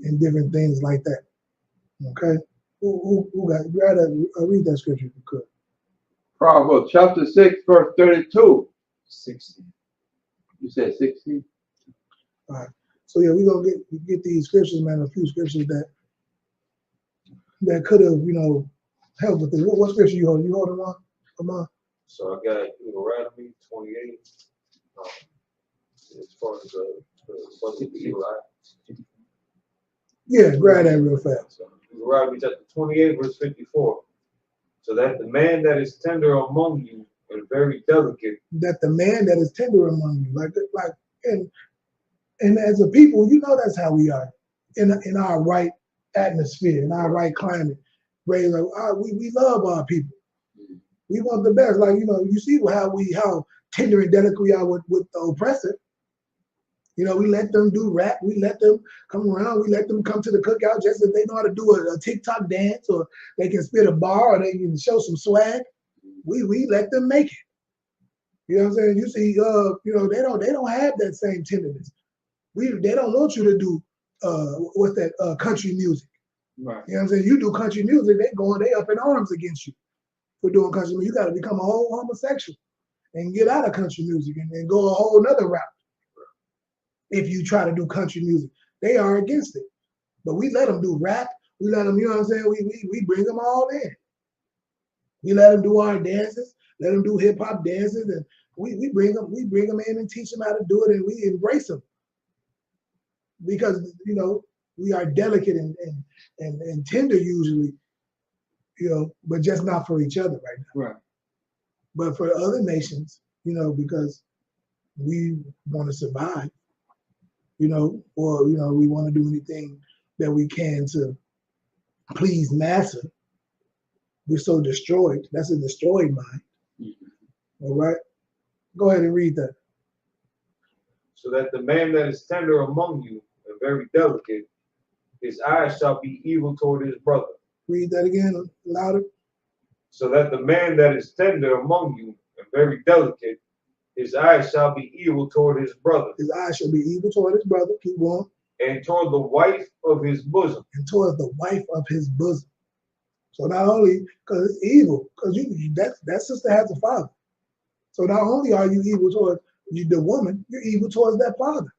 A: and different things like that. Okay? Who got read that scripture if you could.
B: Proverbs chapter 6, verse 32.
C: 16.
B: You said 16?
A: All right. So yeah, we're gonna get these scriptures, man, a few scriptures that could have, helped with this. What scripture you holding? You holding one? Come on.
G: So I got Deuteronomy 28. As far as what's it, Eli?
A: Yeah, grab that real fast.
G: So Deuteronomy chapter 28, verse 54. So that the man that is tender among you and very delicate.
A: That the man that is tender among you, and as a people, that's how we are in our right atmosphere, in our right climate. We love our people. We want the best. You see how tender and delicate we are with the oppressor. We let them do rap. We let them come around. We let them come to the cookout just if they know how to do a TikTok dance, or they can spit a bar, or they can show some swag. We let them make it. You know what I'm saying? You see, they don't have that same tenderness. They don't want you to do country music.
C: Right.
A: You know what I'm saying? You do country music, they up in arms against you for doing country music. You got to become a whole homosexual and get out of country music and go a whole nother route. If you try to do country music, they are against it. But we let them do rap. We let them, you know what I'm saying? We bring them all in. We let them do our dances. Let them do hip hop dances, and we bring them in and teach them how to do it, and we embrace them because we are delicate and tender usually, but just not for each other right now.
C: Right.
A: But for other nations, because we want to survive, or we want to do anything that we can to please massa. We're so destroyed. That's a destroyed mind. Mm-hmm. All right. Go ahead and read that.
G: So that the man that is tender among you and very delicate, his eyes shall be evil toward his brother.
A: Read that again, louder.
G: So that the man that is tender among you and very delicate, his eyes shall be evil toward his brother.
A: His eyes shall be evil toward his brother. Keep going.
G: And toward the wife of his bosom.
A: And toward the wife of his bosom. So not only because it's evil, because that sister has a father. So not only are you evil towards the woman, you're evil towards that father.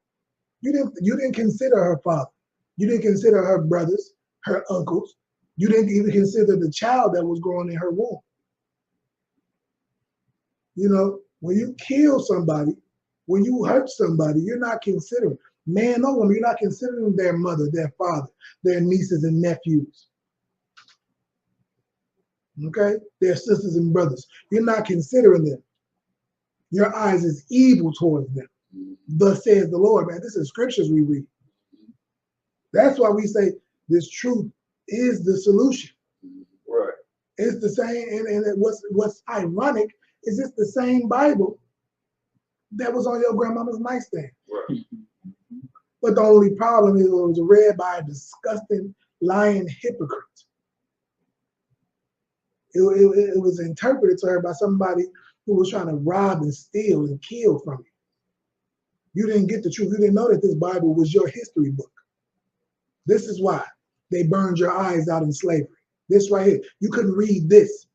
A: You didn't consider her father. You didn't consider her brothers, her uncles. You didn't even consider the child that was growing in her womb. When you kill somebody, when you hurt somebody, you're not considering, man or woman, you're not considering their mother, their father, their nieces and nephews. Okay? Their sisters and brothers. You're not considering them. Your eyes is evil towards them. Thus says the Lord, man. This is scriptures we read. That's why we say this truth is the solution.
G: Right.
A: It's the same, and what's ironic is it's the same Bible that was on your grandmama's nightstand.
G: Right.
A: But the only problem is it was read by a disgusting, lying hypocrite. It was interpreted to her by somebody who was trying to rob and steal and kill from you. You didn't get the truth. You didn't know that this Bible was your history book. This is why they burned your eyes out in slavery. This right here. You couldn't read this.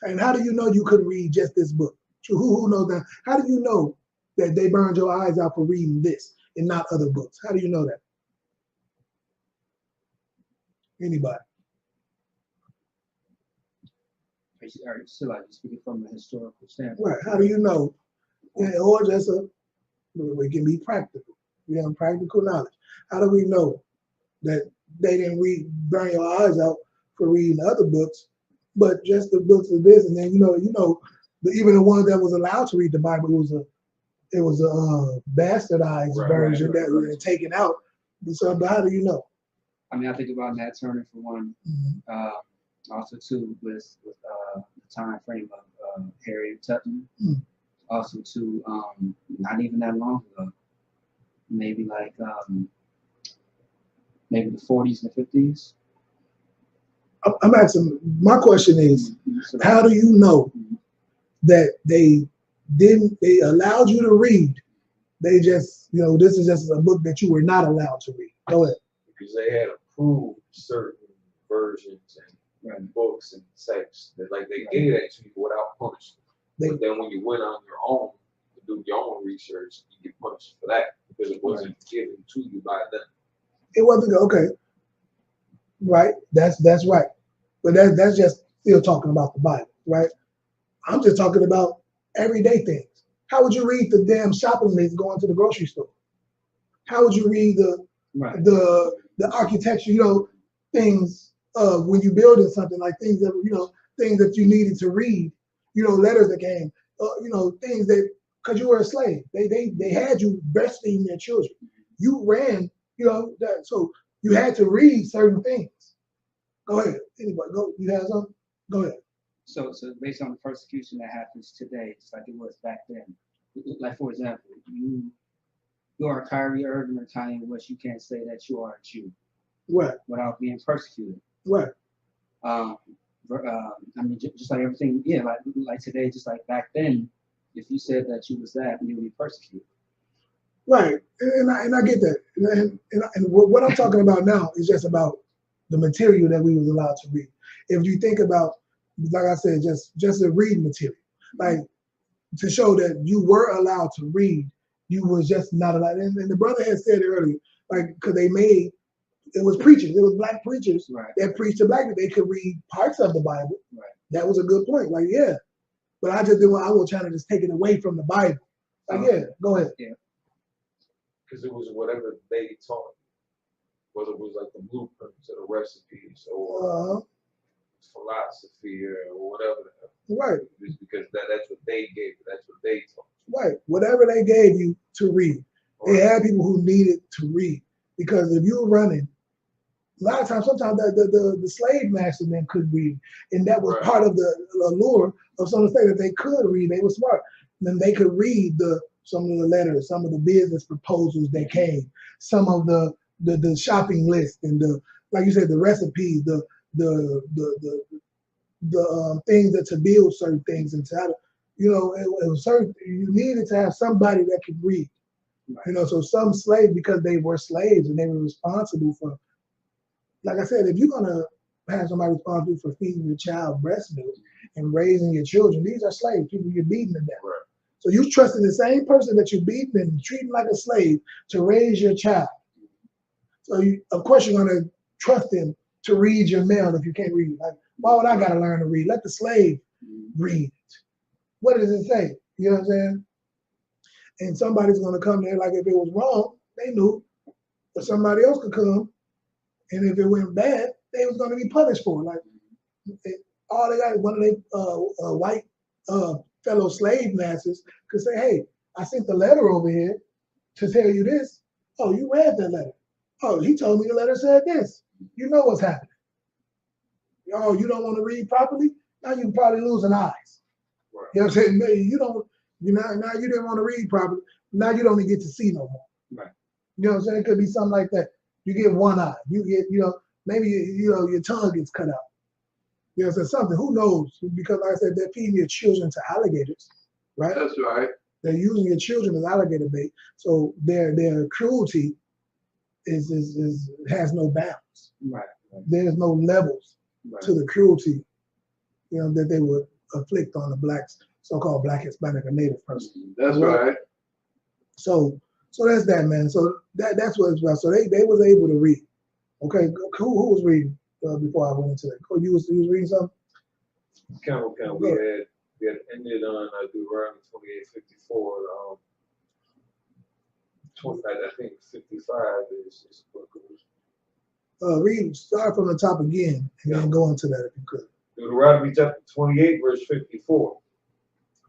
A: And how do you know you couldn't read just this book? Who knows that? How do you know that they burned your eyes out for reading this and not other books? How do you know that? Anybody?
C: So like speaking from a historical standpoint.
A: Right. How do you know? Or just it can be practical. We have practical knowledge. How do we know that they didn't burn your eyes out for reading other books, but just the books of this? And then even the one that was allowed to read the Bible, it was a bastardized version that was taken out. So, but how do you know?
C: I mean, I think about Nat Turner for one.
A: Mm-hmm.
C: Also too with the time frame of Harriet Tubman.
A: Mm-hmm.
C: Also too, not even that long ago, maybe maybe the 40s and 50s.
A: I'm asking. My question is, how do you know that they they allowed you to read. They just, this is just a book that you were not allowed to read. Go ahead.
G: Because they had approved certain versions and books and texts that like they gave that to you without punishment. But then when you went on your own to do your own research, you get punished for that because it wasn't given to you by them.
A: It wasn't okay. Right. That's right. But that's just still talking about the Bible, right? I'm just talking about everyday things. How would you read the damn shopping list going to the grocery store? How would you read the architecture, things when you building something, like things that you needed to read, letters that came, things that, because you were a slave. They had you breastfeeding their children. You ran, so you had to read certain things. Go ahead. Anybody go? You have something? Go ahead.
C: So based on the persecution that happens today, just like it was back then. Like for example, you are Kyrie Irving or Kanye West, you can't say that you are a Jew.
A: Right.
C: Without being persecuted.
A: Right.
C: I mean, just like everything, like today, just like back then, if you said that you was that, you would be persecuted.
A: Right, and I get that, and what I'm talking about now is just about the material that we was allowed to read. If you think about, like I said, just the reading material, like to show that you were allowed to read, you was just not allowed. And the brother had said earlier, like, because it was preachers, it was black preachers that preached to black people. They could read parts of the Bible. Right. That was a good point. Like, yeah, but I was trying to just take it away from the Bible. Like, go ahead.
C: Yeah.
G: Because it was whatever they taught, whether it was like the blueprints or the recipes or philosophy or whatever.
A: Right.
G: Just because that's what they gave, that's what they taught.
A: Right. Whatever they gave you to read. They had people who needed to read. Because if you were running, a lot of times, sometimes the slave master men could read. And that was part of the allure of some of the things that they could read. They were smart. And they could read some of the letters, some of the business proposals that came, some of the shopping list, and like you said, the recipes, the things that to build certain things, and to have, it was certain, you needed to have somebody that could read. So some slaves, because they were slaves and they were responsible for, like I said, if you're gonna have somebody responsible for feeding your child breast milk and raising your children, these are slaves, people you're beating to death. Right. So you trusted the same person that you're beating and treating like a slave to raise your child. So of course you're gonna trust them to read your mail if you can't read. Like, why would I gotta learn to read? Let the slave read it. What does it say? You know what I'm saying? And somebody's gonna come there, like if it was wrong, they knew, but somebody else could come, and if it went bad, they was gonna be punished for it. Like, all they got is one of their white fellow slave masters could say, hey, I sent the letter over here to tell you this. Oh, you read that letter. Oh, he told me the letter said this. You know what's happening. Oh, you don't want to read properly? Now you probably losing eyes. Right. You know what I'm saying? Maybe now you didn't want to read properly. Now you don't even get to see no more. Right. You know what I'm saying? It could be something like that. You get one eye. You get, maybe your tongue gets cut out. You know, so something, who knows? Because like I said, they're feeding your children to alligators, right?
B: That's right.
A: They're using your children as alligator bait. So their cruelty has no bounds. Right. There's no levels to the cruelty, that they would inflict on the blacks, so-called black, Hispanic, or Native person.
B: That's right.
A: So that's that, man. So that's what it's about. So they was able to read. Okay, who was reading before I went into that? Oh, you was reading something?
G: Count. We had ended on Deuteronomy 28:54. I think 55 is what goes.
A: Read, start from the top again, and then go into that if you could.
G: Deuteronomy chapter 28, verse 54.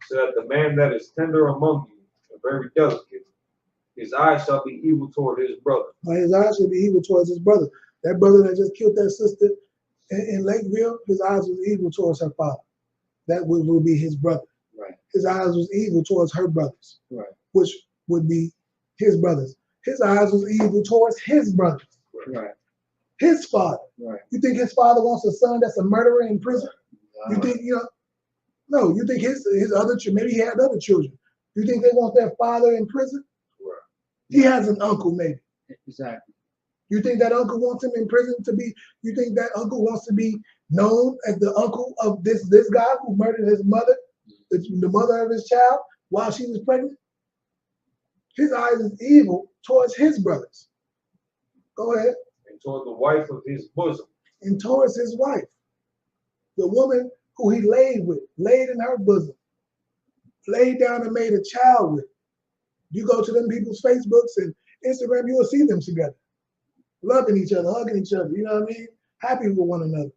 G: So that the man that is tender among you and very delicate, his eyes shall be evil toward his brother.
A: His eyes shall be evil towards his brother. That brother that just killed that sister in Lakeville, his eyes was evil towards her father. That will be his brother. Right. His eyes was evil towards her brothers. Right. Which would be his brothers. His eyes was evil towards his brothers. Right. His father. Right. You think his father wants a son that's a murderer in prison? Right. You think, No, you think his other maybe he had other children. You think they want their father in prison?
G: Right.
A: He has an uncle, maybe.
C: Exactly.
A: You think that uncle wants him in prison to be? You think that uncle wants to be known as the uncle of this guy who murdered his mother, the mother of his child while she was pregnant? His eyes is evil towards his brothers. Go ahead.
G: And toward the wife of his bosom.
A: And towards his wife, the woman who he laid with, laid in her bosom, laid down and made a child with. You go to them people's Facebooks and Instagram, you will see them together, loving each other, hugging each other. You know what I mean? Happy with one another.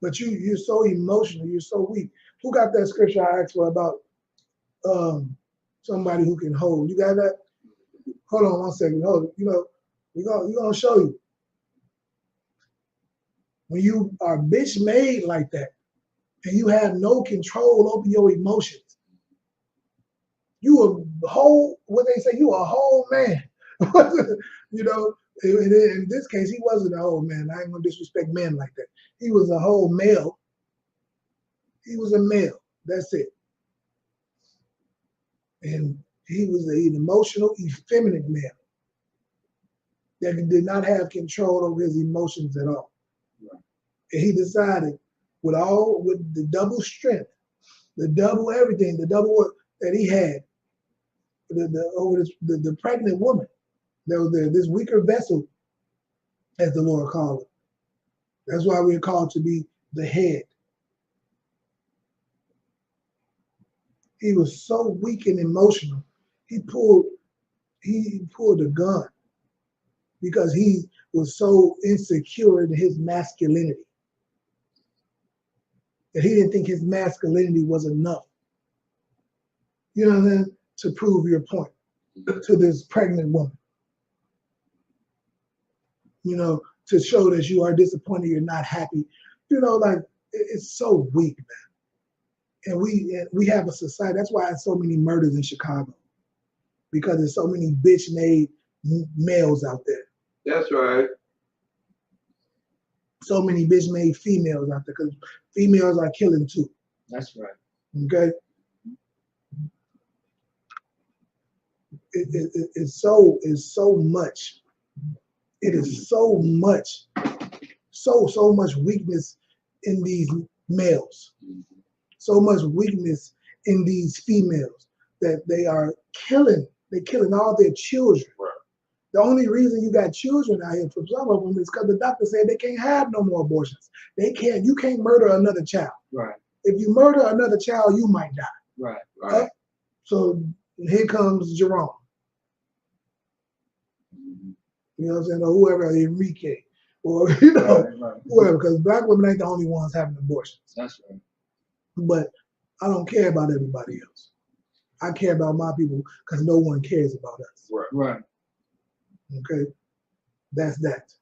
A: But you're so emotional. You're so weak. Who got that scripture I asked for about somebody who can hold? You got that? Hold on 1 second. Hold it. You know, we're gonna show you. When you are bitch made like that, and you have no control over your emotions, you a whole, what they say, you a whole man. You know, in this case, he wasn't a whole man. I ain't gonna disrespect men like that. He was a whole male. He was a male. That's it. And he was an emotional, effeminate male that did not have control over his emotions at all. Right. And he decided with the double strength, the double everything, the double work that he had over the pregnant woman. There was this weaker vessel, as the Lord called it. That's why we're called to be the head. He was so weak and emotional. He pulled a gun because he was so insecure in his masculinity that he didn't think his masculinity was enough. You know what I mean? To prove your point to this pregnant woman. You know, to show that you are disappointed, you're not happy. You know, like it's so weak, man. And we have a society. That's why there's so many murders in Chicago, because there's so many bitch-made males out there.
B: That's right.
A: So many bitch-made females out there, because females are killing too.
C: That's right.
A: Okay. It's so much. It is so much, so much weakness in these males, so much weakness in these females that they are killing. They're killing all their children. Right. The only reason you got children out here for some of them is because the doctor said they can't have no more abortions. They can't. You can't murder another child. Right. If you murder another child, you might die. Right. Right. So here comes Jerome. You know what I'm saying? Or whoever, Enrique, or whoever, because black women ain't the only ones having abortions. That's right. But I don't care about everybody else. I care about my people because no one cares about us. Right. Right. Okay. That's that.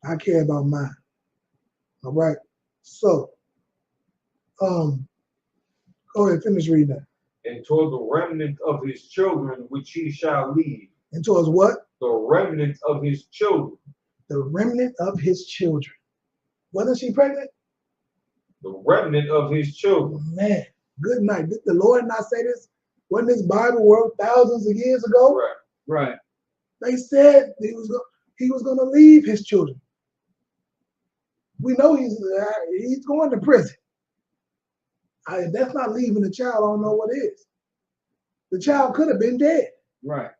A: I care about mine. All right. So, go ahead, finish reading that.
G: And toward the remnant of his children, which he shall leave.
A: And towards what?
G: The remnant of his children. The
A: remnant of his children. Wasn't she pregnant?
G: The remnant of his children.
A: Man, good night. Did the Lord not say this? Wasn't this Bible word thousands of years ago?
G: Right.
A: Right. They said he was going to leave his children. We know he's going to prison. If that's not leaving the child, I don't know what is. The child could have been dead. Right.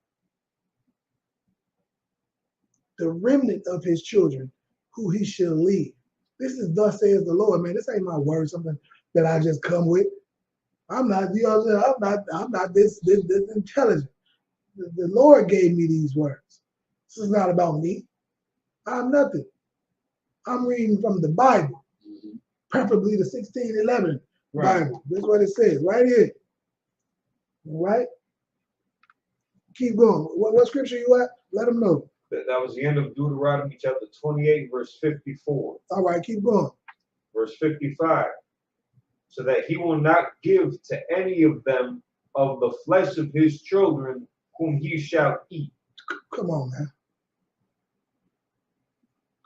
A: The remnant of his children, who he shall leave. This is thus says the Lord, man. This ain't my word, something that I just come with. I'm not, you know what I'm saying? I'm not this intelligent. The Lord gave me these words. This is not about me. I'm nothing. I'm reading from the Bible, preferably the 1611 Bible. That's what it says, right here. All right? Keep going. What scripture you at? Let them know.
G: That was the end of Deuteronomy chapter 28, verse 54.
A: All right, keep going.
G: Verse 55. So that he will not give to any of them of the flesh of his children whom he shall eat.
A: Come on, man.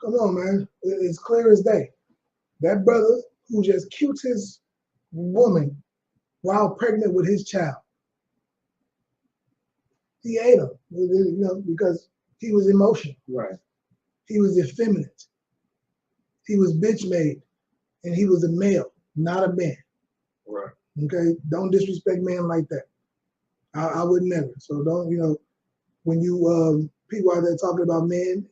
A: Come on, man. It's clear as day. That brother who just killed his woman while pregnant with his child, he ate him, you know, because he was emotional.
C: Right.
A: He was effeminate. He was bitch made, and he was a male, not a man.
G: Right.
A: Okay, don't disrespect men like that. I would never. So don't, you know, when you people out there talking about men,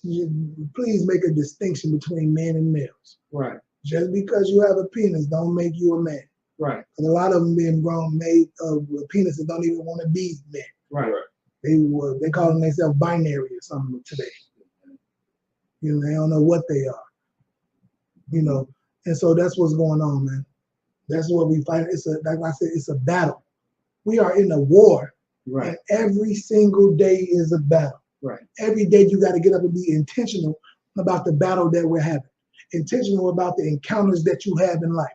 A: please make a distinction between men and males.
C: Right.
A: Just because you have a penis don't make you a man.
C: Right.
A: And a lot of them being grown made of penises that don't even want to be men.
C: Right.
A: They call themselves binary or something today. You know, they don't know what they are. You know, and so that's what's going on, man. That's what we fight. It's a, like I said, it's a battle. We are in a war.
C: Right.
A: And every single day is a battle.
C: Right.
A: Every day you got to get up and be intentional about the battle that we're having. Intentional about the encounters that you have in life.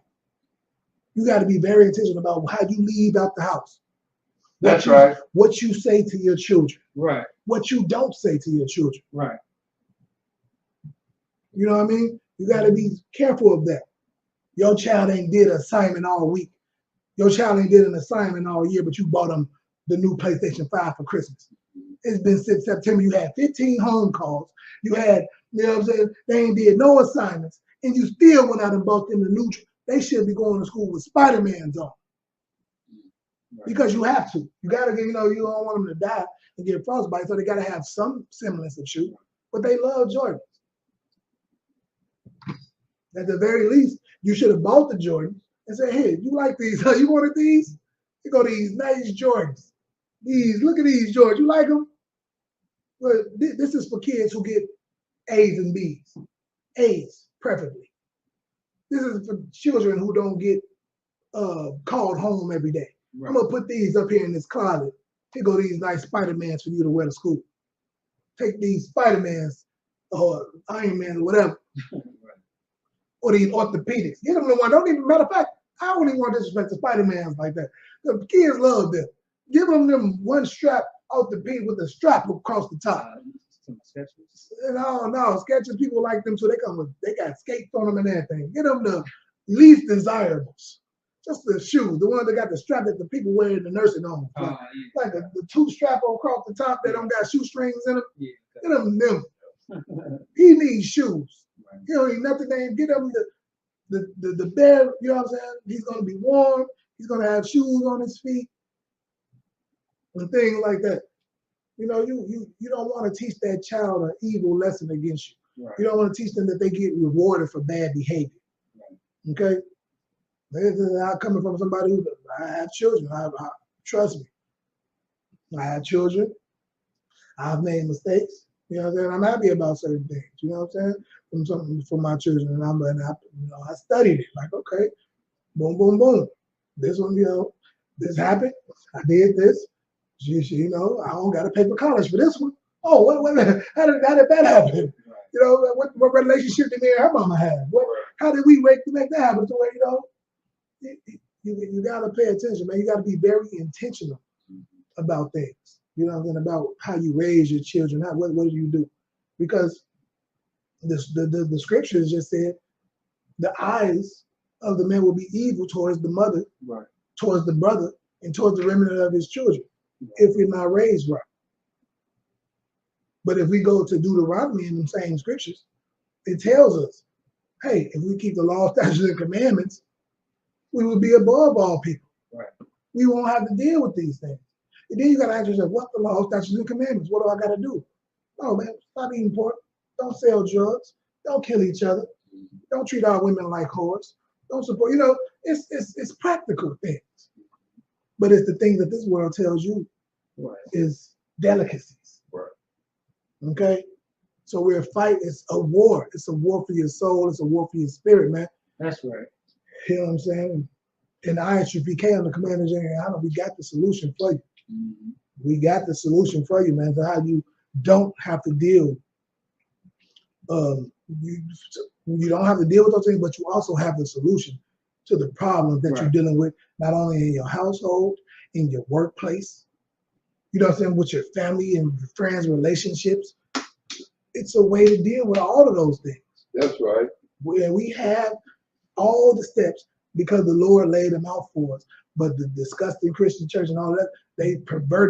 A: You got to be very intentional about how you leave out the house.
B: That's right.
A: What you say to your children.
C: Right.
A: What you don't say to your children.
C: Right.
A: You know what I mean? You got to be careful of that. Your child ain't did an assignment all week. Your child ain't did an assignment all year, but you bought them the new PlayStation 5 for Christmas. It's been since September. You had 15 home calls. You had, you know what I'm saying? They ain't did no assignments. And you still went out and bought them the new. They should be going to school with Spider-Man's on. Because you have to. You got to get, you know, you don't want them to die and get frostbite, so they got to have some semblance of shoe. But they love Jordans. At the very least, you should have bought the Jordans and said, hey, you like these? Huh? You wanted these? You go these nice Jordans. These, look at these Jordans. You like them? Well, this is for kids who get A's and B's. A's, preferably. This is for children who don't get called home every day. Right. I'm going to put these up here in this closet. Here go these nice Spider-Mans for you to wear to school. Take these Spider-Mans or Iron Man or whatever. Or these orthopedics. Get them the one. Don't even, matter of fact, I don't even want to disrespect the Spider-Mans like that. The kids love them. Give them one strap orthopedic with a strap across the top. No, Skechers, people like them too. They got skates on them and everything. Get them the least desirables. Just the shoes, the one that got the strap that the people wear in the nursing home. Like the two strap across the top that don't got shoestrings in them. Yeah. Get them. He needs shoes. Right. He don't need nothing. They get him the bed, you know what I'm saying? He's gonna be warm, he's gonna have shoes on his feet and things like that. You know, you don't want to teach that child an evil lesson against you. Right. You don't want to teach them that they get rewarded for bad behavior. Right. Okay? This is not coming from somebody who I have children. I trust me. I have children. I've made mistakes. You know what I'm saying? I'm happy about certain things. You know what I'm saying? For my children, and I studied it. Like, okay, boom, boom, boom. This one, you know, this happened. I did this. You know, I don't got to pay for college for this one. Oh, what how did that happen? You know, what relationship did me and her mama have? How did we make that happen? So, you know, you got to pay attention, man. You got to be very intentional about things. You know what I'm saying? About how you raise your children. What do you do? Because the scriptures just said the eyes of the man will be evil towards the mother, right, towards the brother, and towards the remnant of his children, right, if we're not raised right. But if we go to Deuteronomy in the same scriptures, it tells us, hey, if we keep the law, statutes, and commandments, we will be above all people. Right. We won't have to deal with these things. And then you got to ask yourself, what's the law, statutes, and commandments? What do I got to do? Oh, man, stop eating pork. Don't sell drugs. Don't kill each other. Don't treat our women like whores. Don't support, you know, it's practical things. But it's the things that this world tells you, right, is delicacies. Right. Okay? So we're fighting. It's a war. It's a war for your soul. It's a war for your spirit, man.
C: That's right.
A: You know what I'm saying? And ISUPK on the Commander General, we got the solution for you. Mm-hmm. We got the solution for you, man, for how you don't have to deal. You don't have to deal with those things, but you also have the solution to the problems that, right, you're dealing with, not only in your household, in your workplace, you know what I'm saying, with your family and friends, relationships. It's a way to deal with all of those things.
B: That's right.
A: We have all the steps because the Lord laid them out for us. But the disgusting Christian church and all that, they perverted